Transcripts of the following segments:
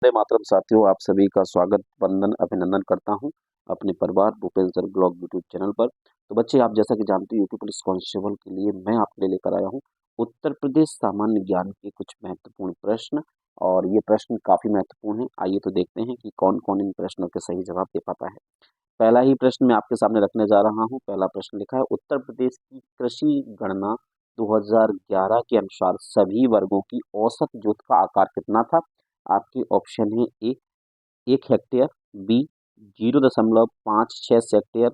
वंदे मातरम साथियों, आप सभी का स्वागत वंदन अभिनंदन करता हूं अपने परिवार Bhupesh sir blog YouTube channel पर। तो बच्चे, आप जैसा कि जानते हो, यूपी पुलिस कांस्टेबल के लिए मैं आपके लिए लेकर आया हूं उत्तर प्रदेश सामान्य ज्ञान के कुछ महत्वपूर्ण प्रश्न। और ये प्रश्न काफी महत्वपूर्ण हैं। आइए तो देखते हैं कि कौन कौन इन प्रश्नों के सही जवाब दे पाता है। पहला ही प्रश्न मैं आपके सामने रखने जा रहा हूं। पहला प्रश्न लिखा है, उत्तर प्रदेश की कृषि गणना 2011 के अनुसार सभी वर्गों की औसत जोत का आकार कितना था? आपके ऑप्शन है: ए 1 हेक्टेयर, बी 0.56 हेक्टेयर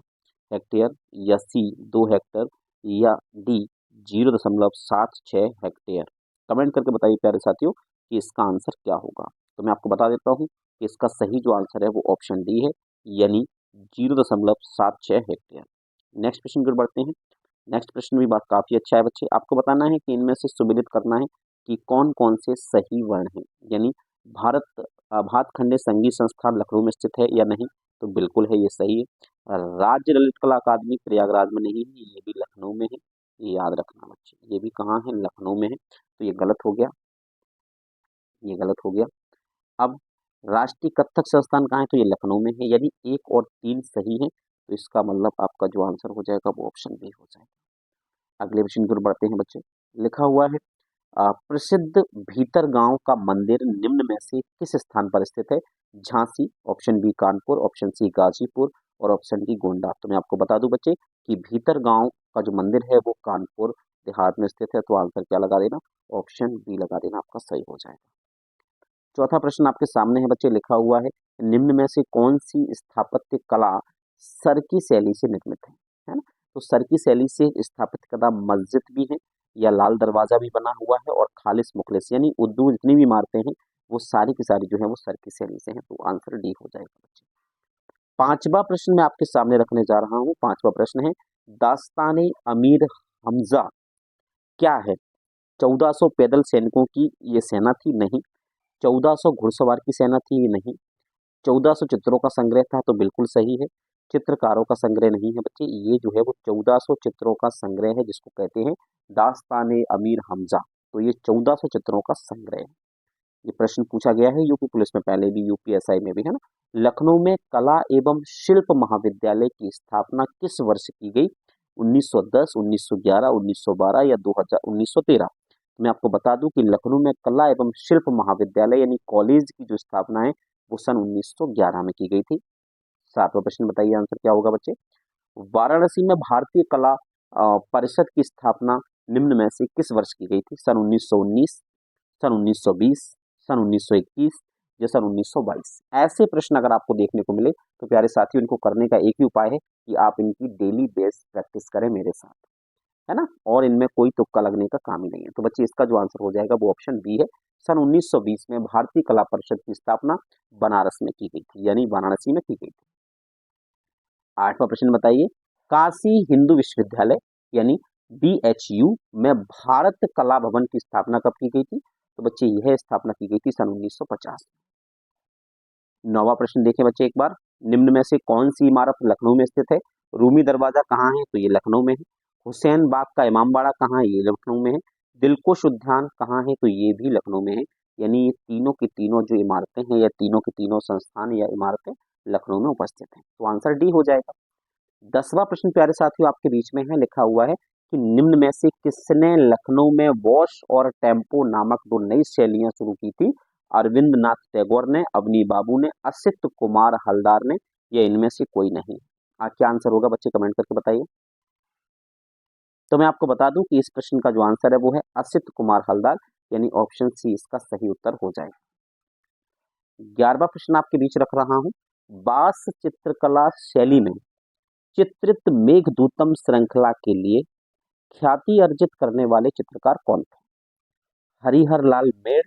हेक्टेयर या सी 2 हेक्टर या डी 0.76 हेक्टेयर। कमेंट करके बताइए प्यारे साथियों कि इसका आंसर क्या होगा। तो मैं आपको बता देता हूँ कि इसका सही जो आंसर है वो ऑप्शन डी है, यानी 0.76 हेक्टेयर। नेक्स्ट प्रश्न की ओर बढ़ते हैं। नेक्स्ट प्रश्न भी बात काफी अच्छा है बच्चे। आपको बताना है कि इनमें से सुमेलित करना है कि कौन कौन से सही वर्ण हैं। यानी भारत भातखंडे संगीत संस्थान लखनऊ में स्थित है या नहीं? तो बिल्कुल है, ये सही है। राज्य ललित कला अकादमी प्रयागराज में नहीं है, ये भी लखनऊ में है। ये याद रखना बच्चे, ये भी कहाँ है? लखनऊ में है। तो ये गलत हो गया, ये गलत हो गया। अब राष्ट्रीय कथक संस्थान कहाँ है? तो ये लखनऊ में है। यदि 1 और 3 सही है तो इसका मतलब आपका जो आंसर हो जाएगा वो ऑप्शन बी हो जाएगा। अगले प्रश्न की ओर बढ़ते हैं बच्चे। लिखा हुआ है, प्रसिद्ध भीतर गांव का मंदिर निम्न में से किस स्थान पर स्थित है? Jhansi, option B Kanpur, option C Ghazipur और ऑप्शन डी गोंडा। तो मैं आपको बता दूं बच्चे कि भीतर गांव का जो मंदिर है वो कानपुर देहात में स्थित है। तो आंसर क्या लगा देना? ऑप्शन बी लगा देना, आपका सही हो जाएगा। चौथा प्रश्न आपके सामने है बच्चे। लिखा हुआ है, निम्न में से कौन सी स्थापत्य कला सरकी शैली से निर्मित है ना? तो सरकी शैली से स्थापित कदा मस्जिद भी है या लाल दरवाजा भी बना हुआ है और खालिस मुखलिस, यानी उर्दू जितनी भी इमारतें हैं वो सारी की सारी जो है वो सरकी शैली से हैं। तो आंसर डी हो जाएगा बच्चे। पांचवा प्रश्न मैं आपके सामने रखने जा रहा हूँ। पांचवा प्रश्न है, दास्ताने अमीर हमजा क्या है? 1400 पैदल सैनिकों की ये सेना थी? नहीं। 1400 घुड़सवार की सेना थी? नहीं। 1400 चित्रों का संग्रह था? तो बिल्कुल सही है। चित्रकारों का संग्रह नहीं है बच्चे, ये जो है वो 1400 चित्रों का संग्रह है, जिसको कहते हैं दास्ताने अमीर हमजा। तो ये 1400 चित्रों का संग्रह है। ये प्रश्न पूछा गया है यूपी पुलिस में पहले भी, यूपीएसआई में भी, है ना। लखनऊ में कला एवं शिल्प महाविद्यालय की स्थापना किस वर्ष की गई? 1910, 1911, 1912 या 2000, 1913? मैं आपको बता दूं कि लखनऊ में कला एवं शिल्प महाविद्यालय यानी कॉलेज की जो स्थापना है वो सन 1911 में की गई थी। सातवां प्रश्न बताइए, आंसर क्या होगा बच्चे? वाराणसी में भारतीय कला परिषद की स्थापना निम्न में से किस वर्ष की गई थी? सन 1919, सन 1920, सन 1921 या सन 1922? ऐसे प्रश्न अगर आपको देखने को मिले तो प्यारे साथियों, इनको करने का एक ही उपाय है कि आप इनकी डेली बेस प्रैक्टिस करें मेरे साथ, है ना। और इनमें कोई तुक्का लगने का काम ही नहीं है। तो बच्चे, इसका जो आंसर हो जाएगा वो ऑप्शन बी है। सन 1920 में भारतीय कला परिषद की स्थापना बनारस में की गई थी, यानी वाराणसी में की गई थी। आठवां प्रश्न बताइए, काशी हिंदू विश्वविद्यालय यानी BHU में भारत कला भवन की स्थापना कब की गई थी? तो बच्चे, यह स्थापना की गई थी सन 1950। नौवां प्रश्न देखें बच्चे एक बार। निम्न में से कौन सी इमारत लखनऊ में स्थित है? रूमी दरवाजा कहाँ है? तो ये लखनऊ में है। हुसैन बाग का इमामबाड़ा कहाँ है? ये लखनऊ में है। दिलकुश उद्यान कहाँ है? तो ये भी लखनऊ में है। यानी ये तीनों की तीनों जो इमारतें हैं या तीनों के तीनों संस्थान या इमारतें लखनऊ में उपस्थित हैं। तो आंसर डी हो जाएगा। 10वां प्रश्न प्यारे साथियों आपके बीच में है। लिखा हुआ है कि निम्न में से किसने लखनऊ में वॉश और टेम्पो नामक दो नई शैलियां शुरू की थी? अरविंद नाथ टैगोर ने, अवनी बाबू ने, असित कुमार हलदार ने, या इनमें से कोई नहीं? क्या आंसर होगा बच्चे? कमेंट करके बताइए। तो मैं आपको बता दूं कि इस प्रश्न का जो आंसर है वो है असित कुमार हलदार, यानी ऑप्शन सी इसका सही उत्तर हो जाएगा। 11वां प्रश्न आपके बीच रख रहा हूं। बास चित्रकला शैली में चित्रित मेघदूतम श्रृंखला के लिए ख्याति अर्जित करने वाले चित्रकार कौन थे? हरिहर लाल मेड़,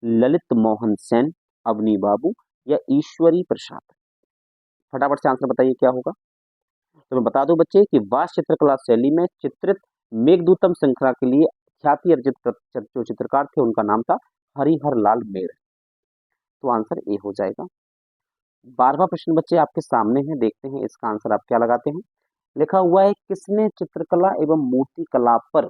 ललित मोहन सेन, अवनी बाबू या ईश्वरी प्रसाद? फटाफट से आंसर बताइए क्या होगा। तो मैं बता दूं बच्चे कि वास चित्रकला शैली में चित्रित मेघदूतम श्रृंखला के लिए ख्याति अर्जित जो चित्रकार थे उनका नाम था हरिहर लाल मेड़। तो आंसर ए हो जाएगा। 12वां प्रश्न बच्चे आपके सामने है, देखते हैं इसका आंसर आप क्या लगाते हैं। लिखा हुआ है, किसने चित्रकला एवं मूर्ति कला पर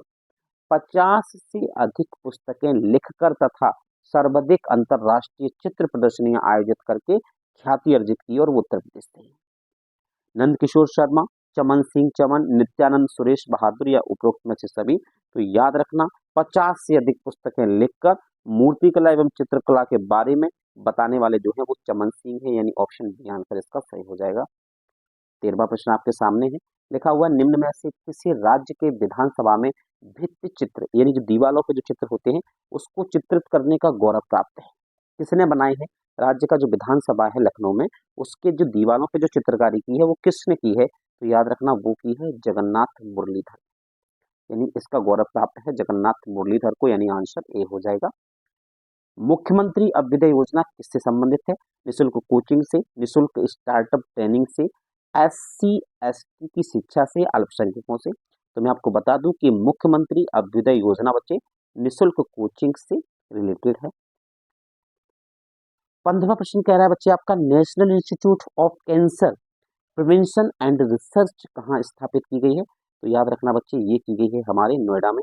50 से अधिक पुस्तकें लिखकर तथा सर्वाधिक अंतर्राष्ट्रीय चित्र प्रदर्शनियां आयोजित करके ख्याति अर्जित की और वो उत्तर प्रदेश से है। नंदकिशोर शर्मा, चमन सिंह चमन, नित्यानंद सुरेश बहादुर या उपरोक्त में से सभी। तो याद रखना 50 से अधिक पुस्तकें लिखकर मूर्तिकला एवं चित्रकला के बारे में बताने वाले जो है वो चमन सिंह है, यानी ऑप्शन बी आंसर इसका सही हो जाएगा। 13वां प्रश्न आपके सामने है, लिखा हुआ निम्न में से किसी राज्य के विधानसभा में भित्ति चित्र यानी जो दीवालों पे जो चित्र होते हैं उसको चित्रित करने का गौरव प्राप्त है, किसने बनाए हैं? राज्य का जो विधानसभा है लखनऊ में, उसके जो दीवालों पे जो चित्रकारी की है वो किसने की है? तो याद रखना वो की है जगन्नाथ मुरलीधर, यानी इसका गौरव प्राप्त है जगन्नाथ मुरलीधर को, यानी आंसर ए हो जाएगा। मुख्यमंत्री अभ्युदय योजना किससे संबंधित है? निःशुल्क कोचिंग से, निःशुल्क स्टार्टअप ट्रेनिंग से, SC ST की शिक्षा से, अल्पसंख्यकों से। तो मैं आपको बता दूं कि मुख्यमंत्री अभ्युदय योजना बच्चे निःशुल्क कोचिंग से रिलेटेड है। 15वां प्रश्न कह रहा है बच्चे आपका national institute of cancer prevention and research कहाँ स्थापित की गई है? तो याद रखना बच्चे ये की गई है हमारे नोएडा में।